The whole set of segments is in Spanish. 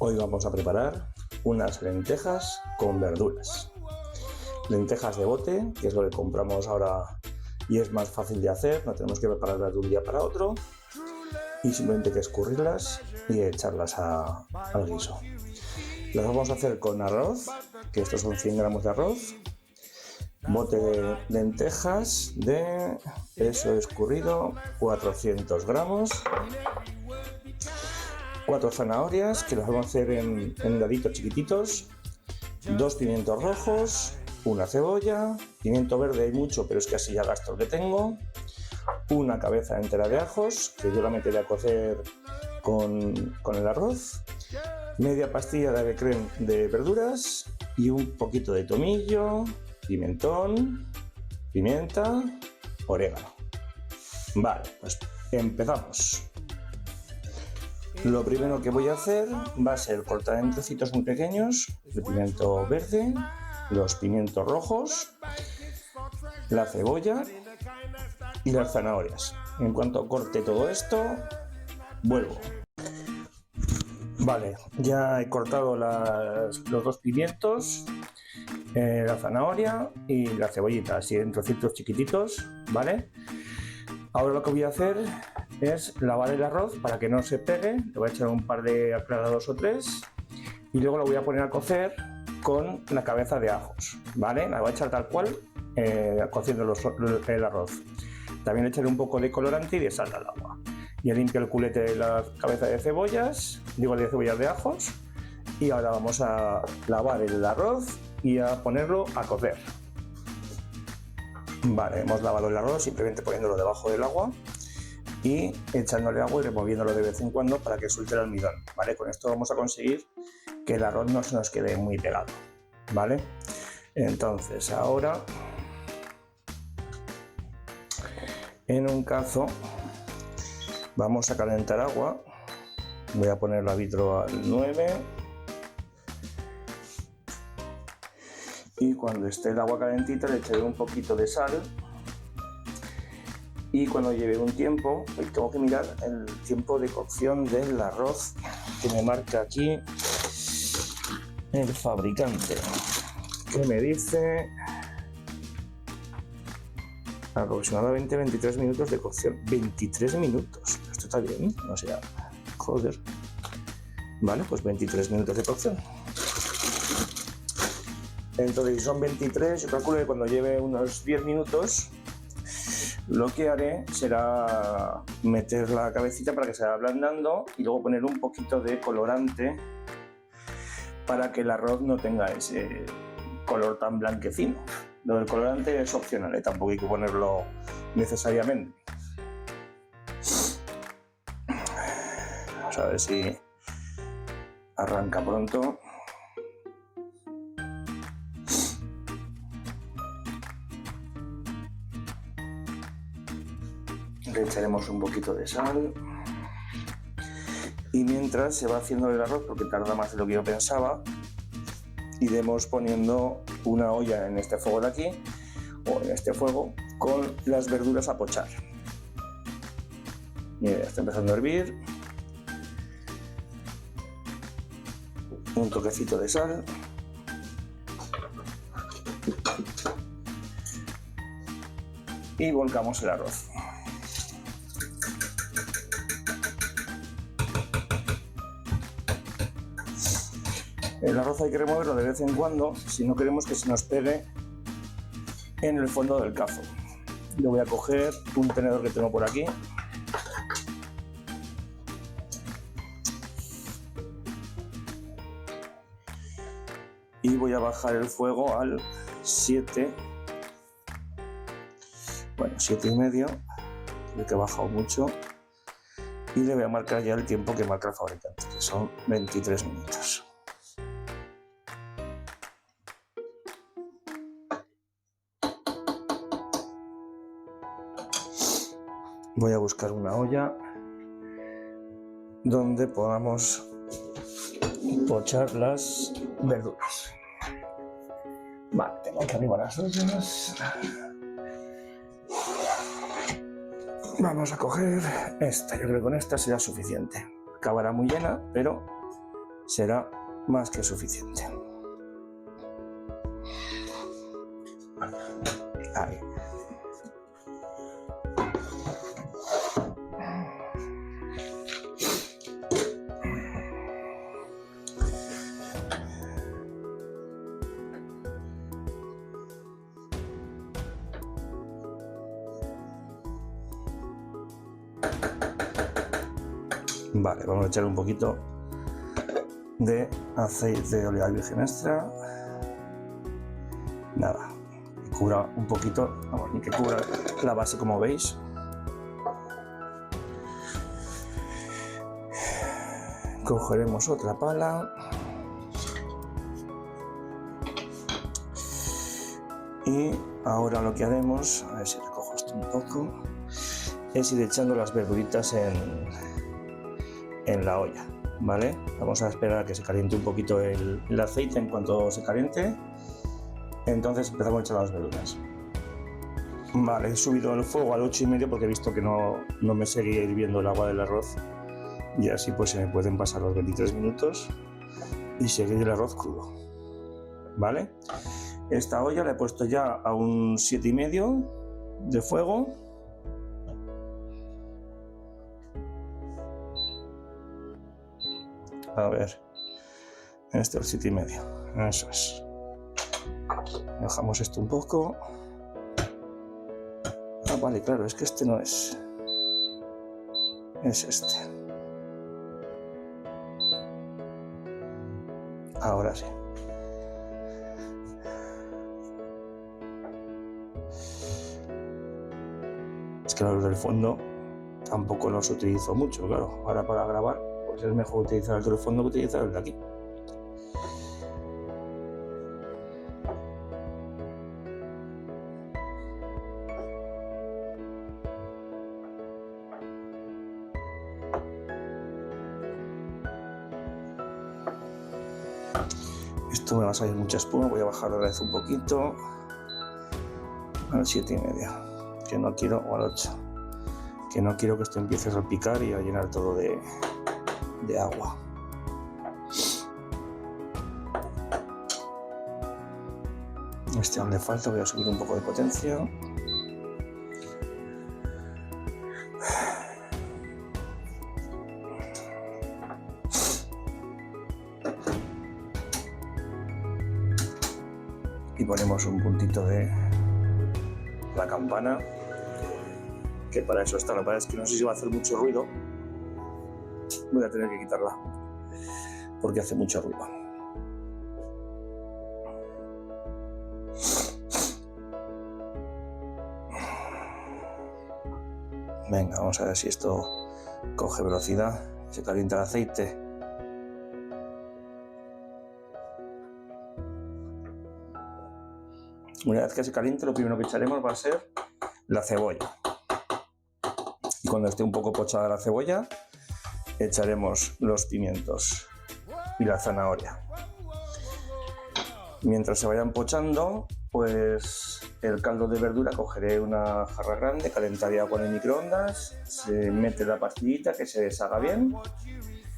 Hoy vamos a preparar unas lentejas con verduras. Lentejas de bote, que es lo que compramos ahora y es más fácil de hacer, no tenemos que prepararlas de un día para otro y simplemente hay que escurrirlas y echarlas al guiso. Las vamos a hacer con arroz, que estos son 100 gramos de arroz, bote de lentejas de peso escurrido 400 gramos, 4 zanahorias que las vamos a hacer en daditos chiquititos, 2 pimientos rojos, una cebolla, pimiento verde hay mucho pero es que así ya gasto el que tengo, una cabeza entera de ajos que yo la meteré a cocer con el arroz, media pastilla de ave creme de verduras y un poquito de tomillo, pimentón, pimienta, orégano. Vale, pues empezamos. Lo primero que voy a hacer va a ser cortar en trocitos muy pequeños el pimiento verde, los pimientos rojos, la cebolla y las zanahorias. En cuanto corte todo esto, vuelvo. Vale, ya he cortado los 2 pimientos, la zanahoria y la cebollita, así en trocitos chiquititos, ¿vale? Ahora lo que voy a hacer es lavar el arroz para que no se pegue, le voy a echar un par de aclarados o 3 y luego lo voy a poner a cocer con la cabeza de ajos, ¿vale? La voy a echar tal cual, cociendo el arroz. También le echaré un poco de colorante y de sal al agua. Ya limpio el culete de la cabeza de cebollas, de ajos, y ahora vamos a lavar el arroz y a ponerlo a cocer. Vale, hemos lavado el arroz simplemente poniéndolo debajo del agua y echándole agua y removiéndolo de vez en cuando para que suelte el almidón, ¿vale? Con esto vamos a conseguir que el arroz no se nos quede muy pegado, ¿vale? Entonces ahora en un cazo vamos a calentar agua, voy a poner la vitro al 9 y cuando esté el agua calentita le echaré un poquito de sal y cuando lleve un tiempo, tengo que mirar el tiempo de cocción del arroz que me marca aquí el fabricante, que me dice aproximadamente 23 minutos de cocción. 23 minutos, esto está bien, o sea, joder. Vale, pues 23 minutos de cocción. Entonces, si son 23, yo calculo que cuando lleve unos 10 minutos, lo que haré será meter la cabecita para que se vaya ablandando y luego poner un poquito de colorante para que el arroz no tenga ese color tan blanquecino. Lo del colorante es opcional, tampoco hay que ponerlo necesariamente. Vamos a ver si arranca pronto. Le echaremos un poquito de sal y mientras se va haciendo el arroz, porque tarda más de lo que yo pensaba, iremos poniendo una olla en este fuego de aquí o en este fuego con las verduras a pochar. Mira, está empezando a hervir. Un toquecito de sal. Y volcamos el arroz. El arroz hay que removerlo de vez en cuando si no queremos que se nos pegue en el fondo del cazo. Yo voy a coger un tenedor que tengo por aquí y voy a bajar el fuego al 7, bueno, 7,5, creo que he bajado mucho, y le voy a marcar ya el tiempo que marca el fabricante, que son 23 minutos. Voy a buscar una olla donde podamos pochar las verduras. Vale, tengo que arriba las ollas. Vamos a coger esta, yo creo que con esta será suficiente. Acabará muy llena, pero será más que suficiente. Ahí. Vale, vamos a echar un poquito de aceite de oliva virgen extra. Nada, que cubra un poquito, vamos, ni que cubra la base, como veis. Cogeremos otra pala y ahora lo que haremos, a ver si recojo esto un poco, es ir echando las verduritas en la olla, ¿vale? Vamos a esperar a que se caliente un poquito el aceite. En cuanto se caliente, entonces empezamos a echar las verduras. Vale, he subido el fuego al 8,5 porque he visto que no me seguía hirviendo el agua del arroz, y así pues se me pueden pasar los 23 minutos y seguir el arroz crudo, ¿vale? Esta olla la he puesto ya a un 7,5 de fuego. A ver, este es el 7,5, eso es. Dejamos esto un poco. Ah, vale, claro, es que este no es. Es este. Ahora sí. Es que los del fondo tampoco los utilizo mucho, claro. Ahora para grabar, pues es mejor utilizar el del fondo que utilizar el de aquí. Esto me va a salir mucha espuma, voy a bajar otra vez un poquito al 7,5, que no quiero, o al 8, que no quiero que esto empiece a salpicar y a llenar todo de agua. Este aún le falta, voy a subir un poco de potencia. Y ponemos un puntito de la campana, que para eso está. La verdad es que no sé si va a hacer mucho ruido. Voy a tener que quitarla porque hace mucho ruido. Venga, vamos a ver si esto coge velocidad. Se calienta el aceite. Una vez que se caliente, lo primero que echaremos va a ser la cebolla. Y cuando esté un poco pochada la cebolla, echaremos los pimientos y la zanahoria. Mientras se vayan pochando, pues el caldo de verdura, cogeré una jarra grande, calentaré agua en el microondas, se mete la pastillita que se deshaga bien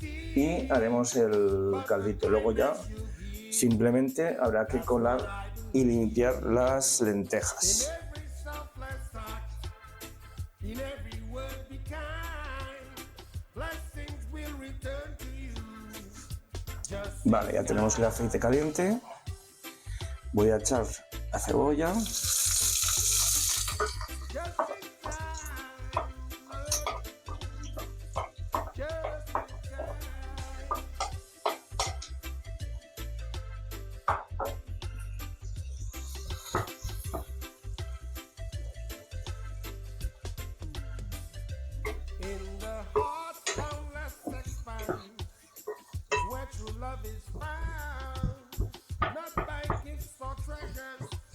y haremos el caldito. Luego ya simplemente habrá que colar y limpiar las lentejas. Vale, ya tenemos el aceite caliente. Voy a echar la cebolla.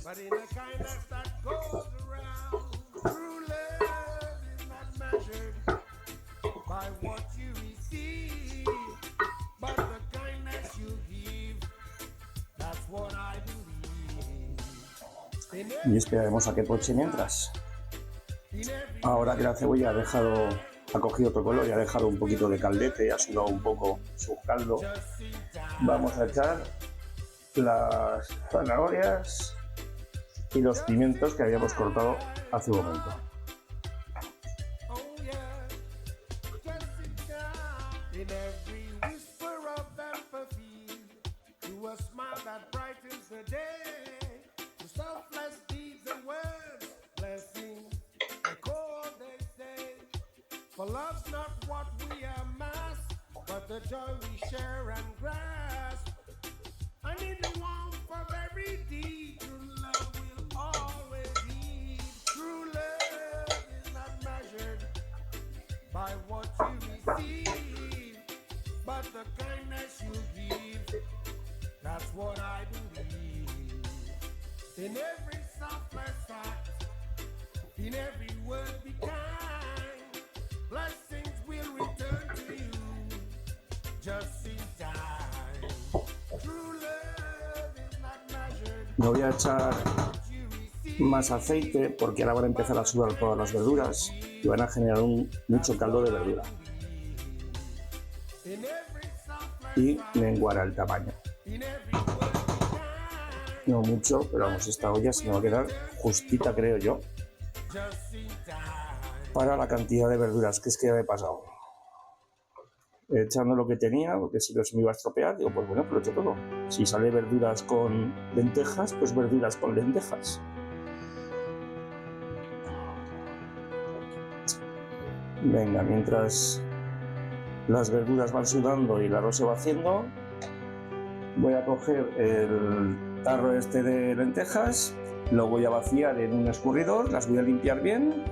But in a kindness that goes around, true love is not measured by what you receive, but the kindness you give, that's what I believe. Y esperaremos a que poche mientras. Ahora que la cebolla ha dejado ha cogido otro color y ha dejado un poquito de caldete y ha sudado un poco su caldo. Vamos a echar las zanahorias y los pimientos que habíamos cortado hace un momento. For love's not what we amass, but the joy we share and grasp. And in the warmth of every deed, true love will always lead. True love is not measured by what you receive, but the kindness you give. That's what I believe. In every selfless act, in every word be kind. Blessings will return to you just in time. True love is not measured. Le voy a echar más aceite porque ahora van a empezar a sudar todas las verduras y van a generar mucho caldo de verdura. Y menguará el tamaño. No mucho, pero vamos, esta olla se me va a quedar justita, creo yo, para la cantidad de verduras que es que ya me he pasado. Echando lo que tenía, porque si no se me iba a estropear, digo, pues bueno, aprovecho todo. Si sale verduras con lentejas, pues verduras con lentejas. Venga, mientras las verduras van sudando y el arroz se va haciendo, voy a coger el tarro este de lentejas, lo voy a vaciar en un escurridor, las voy a limpiar bien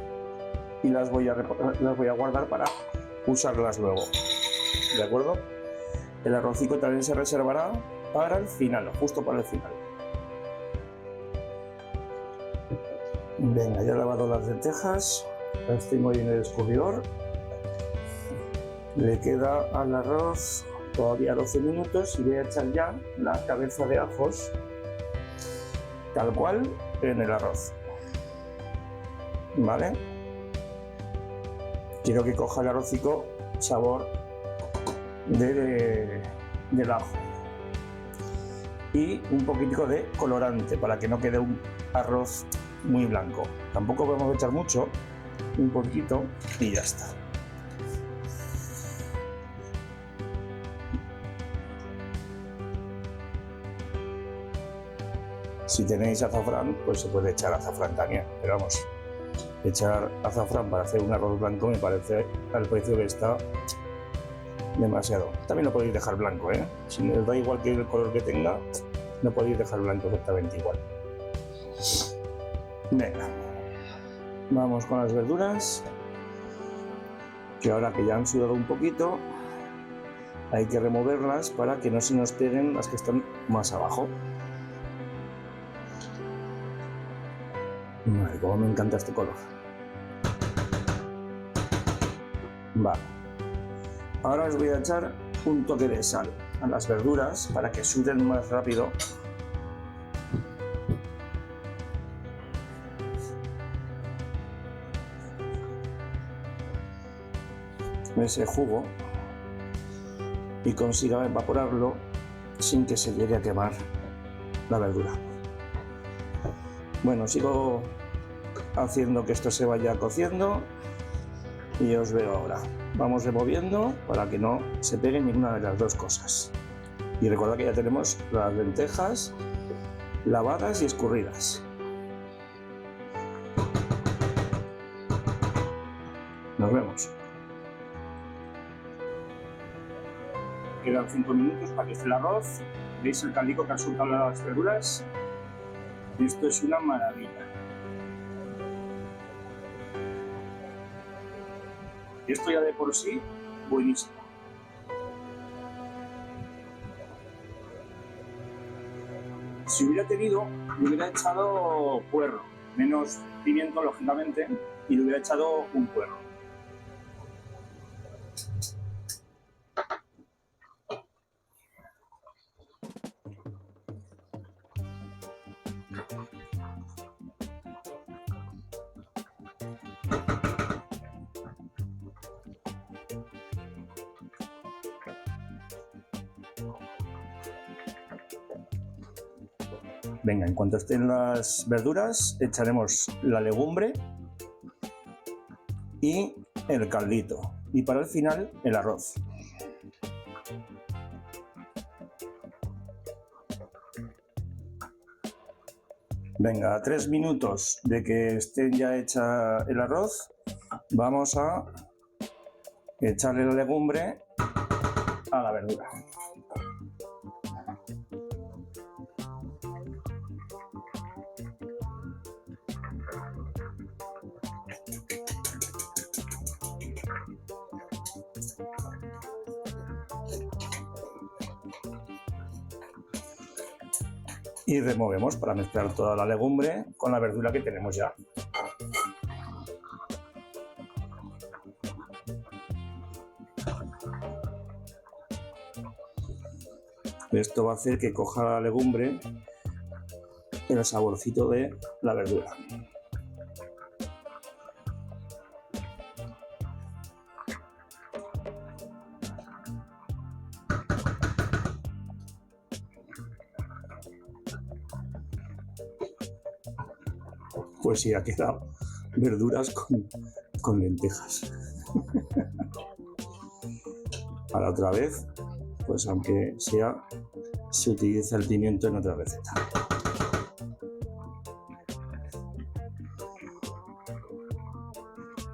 y las voy a guardar para usarlas luego, ¿de acuerdo? El arrocico también se reservará para el final, justo para el final. Venga, ya he lavado las lentejas, las tengo ahí en el escurridor. Le queda al arroz todavía 12 minutos y voy a echar ya la cabeza de ajos tal cual en el arroz, ¿vale? Quiero que coja el arrocico sabor del ajo y un poquitico de colorante para que no quede un arroz muy blanco. Tampoco vamos a echar mucho, un poquito y ya está. Si tenéis azafrán, pues se puede echar azafrán también, pero vamos, echar azafrán para hacer un arroz blanco me parece al precio que está demasiado. También lo podéis dejar blanco, ¿eh? Si os da igual que el color que tenga, lo podéis dejar blanco exactamente igual. Venga, vamos con las verduras, que ahora que ya han sudado un poquito, hay que removerlas para que no se nos peguen las que están más abajo. Vale, como me encanta este color. Vale. Ahora os voy a echar un toque de sal a las verduras para que suden más rápido. Ese jugo y consiga evaporarlo sin que se llegue a quemar la verdura. Bueno, sigo haciendo que esto se vaya cociendo y os veo ahora. Vamos removiendo para que no se pegue ninguna de las dos cosas. Y recordad que ya tenemos las lentejas lavadas y escurridas. Nos vemos. Quedan 5 minutos para que esté el arroz. ¿Veis el caldico que han soltado las verduras? Esto es una maravilla. Esto ya de por sí, buenísimo. Si hubiera tenido, le hubiera echado puerro, menos pimiento lógicamente, y le hubiera echado un puerro. Venga, en cuanto estén las verduras, echaremos la legumbre y el caldito. Y para el final, el arroz. Venga, a 3 minutos de que esté ya hecha el arroz, vamos a echarle la legumbre a la verdura. Y removemos para mezclar toda la legumbre con la verdura que tenemos ya. Esto va a hacer que coja la legumbre el saborcito de la verdura. Pues sí, ha quedado verduras con lentejas. Para otra vez, pues aunque sea, se utiliza el pimiento en otra receta.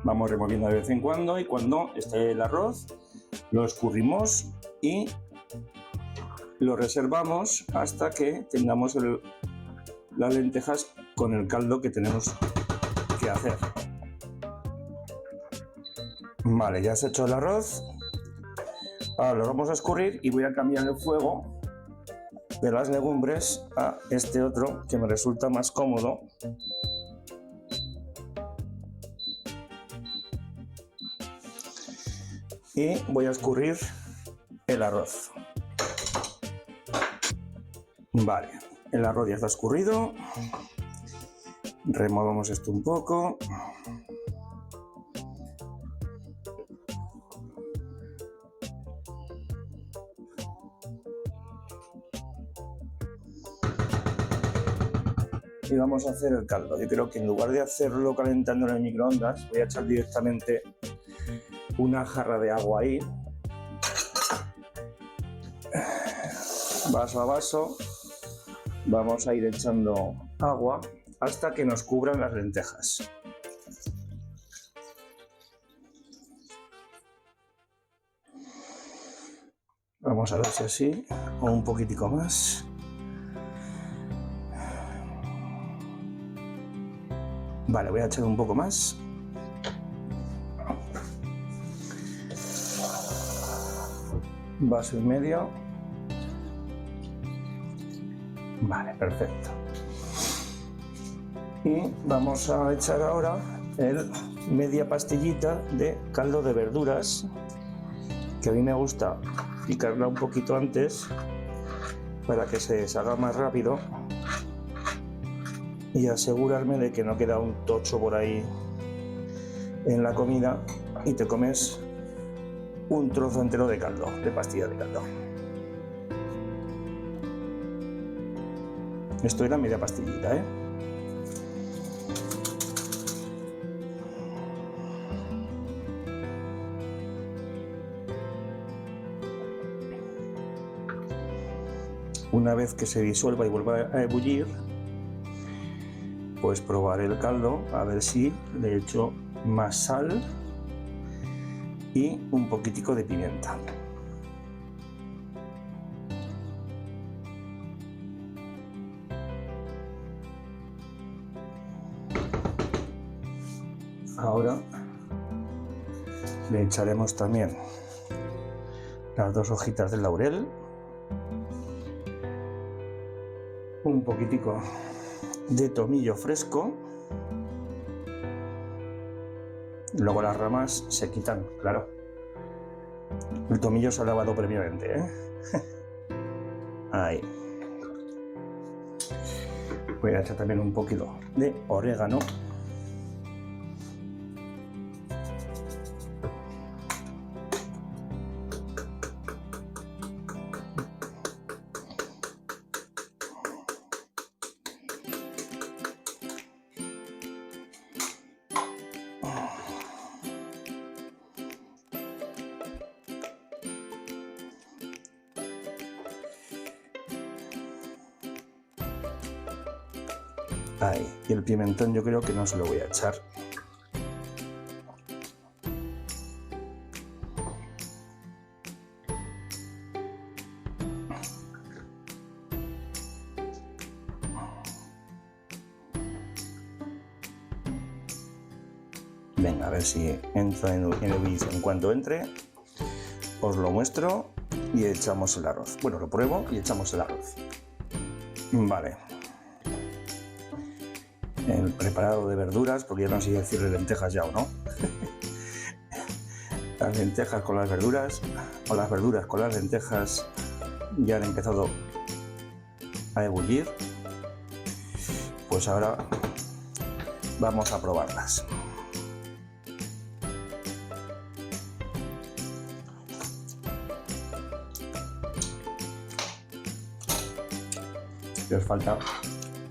Vamos removiendo de vez en cuando y cuando esté el arroz, lo escurrimos y lo reservamos hasta que tengamos las lentejas con el caldo que tenemos que hacer. Vale, ya se ha hecho el arroz. Ahora lo vamos a escurrir y voy a cambiar el fuego de las legumbres a este otro que me resulta más cómodo. Y voy a escurrir el arroz. Vale, el arroz ya está escurrido. Removamos esto un poco. Y vamos a hacer el caldo. Yo creo que en lugar de hacerlo calentando en el microondas, voy a echar directamente una jarra de agua ahí. Vaso a vaso. Vamos a ir echando agua hasta que nos cubran las lentejas. Vamos a ver si así, o un poquitico más. Vale, voy a echar un poco más. Vaso y medio. Vale, perfecto. Y vamos a echar ahora media pastillita de caldo de verduras, que a mí me gusta picarla un poquito antes para que se deshaga más rápido y asegurarme de que no queda un tocho por ahí en la comida y te comes un trozo entero de caldo, de pastilla de caldo. Esto era media pastillita, ¿eh? Una vez que se disuelva y vuelva a ebullir, pues probar el caldo a ver si le he hecho más sal y un poquitico de pimienta. Ahora le echaremos también las 2 hojitas de laurel, un poquitico de tomillo fresco. Luego las ramas se quitan, claro. El tomillo se ha lavado previamente, ¿eh? Ahí. Voy a echar también un poquito de orégano. Ahí. Y el pimentón yo creo que no se lo voy a echar. Venga, a ver si entra en ebullición. En cuanto entre, os lo muestro y echamos el arroz. Bueno, lo pruebo y echamos el arroz. Vale. El preparado de verduras, porque ya no sé si decirle lentejas ya o no. Las lentejas con las verduras, o las verduras con las lentejas ya han empezado a ebullir. Pues ahora vamos a probarlas. Que os falta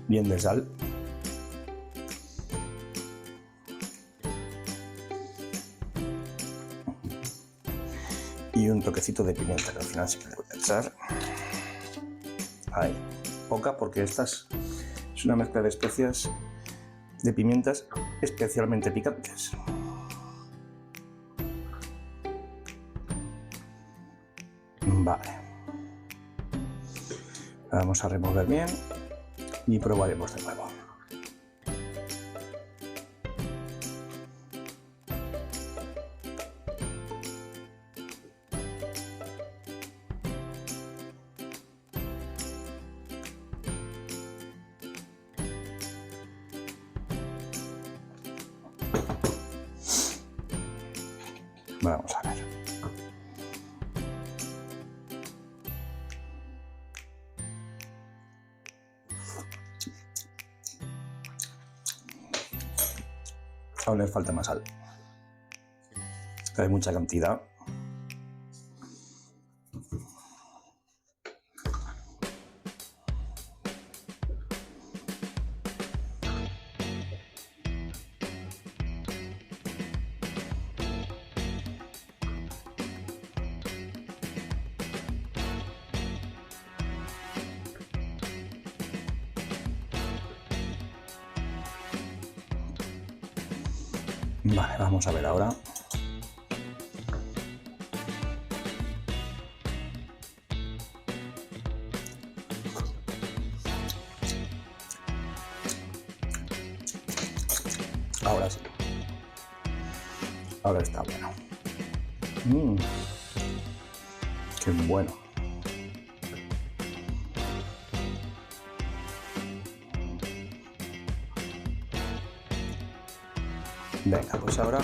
bien de sal. Y un toquecito de pimienta, que al final sí que le voy a echar. Ahí, poca, porque esta es una mezcla de especias, de pimientas especialmente picantes. Vale. Vamos a remover bien y probaremos de nuevo. Vamos a ver. Aún les falta más sal. Hay mucha cantidad. Vale, vamos a ver ahora. Ahora sí. Ahora está bueno. Qué bueno. Venga, pues ahora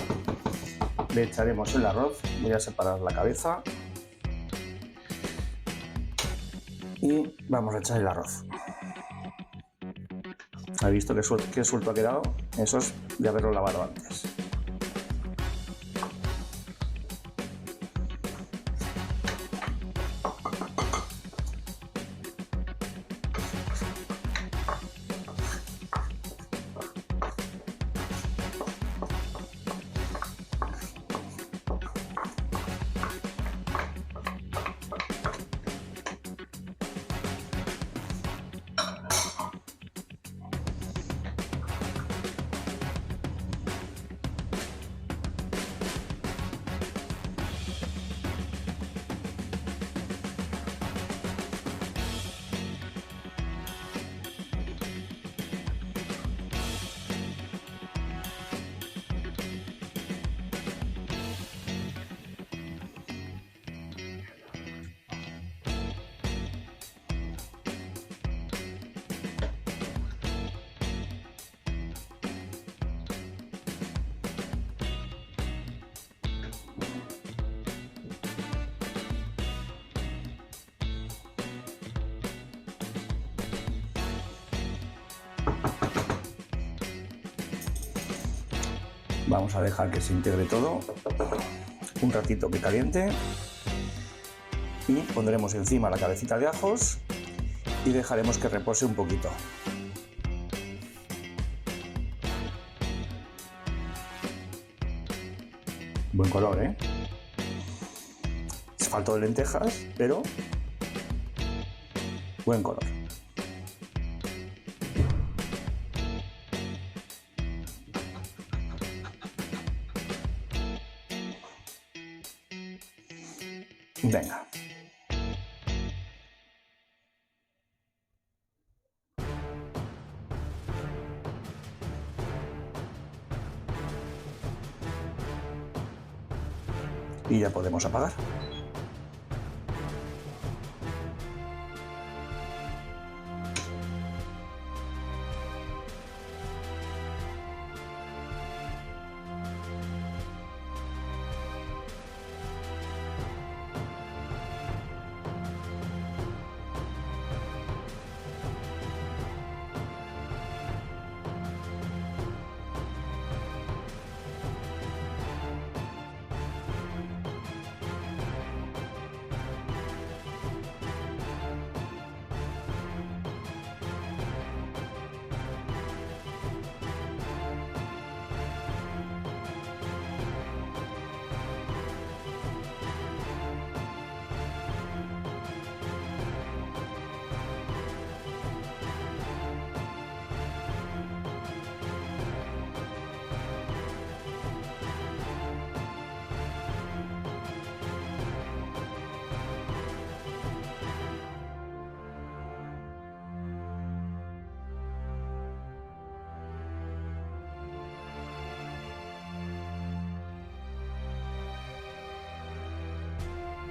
le echaremos el arroz. Voy a separar la cabeza y vamos a echar el arroz. ¿Ha visto qué suelto ha quedado? Eso es de haberlo lavado antes. Vamos a dejar que se integre todo un ratito que caliente y pondremos encima la cabecita de ajos y dejaremos que repose un poquito. Buen color, ¿eh? Falta de lentejas, pero buen color. y ya podemos apagar.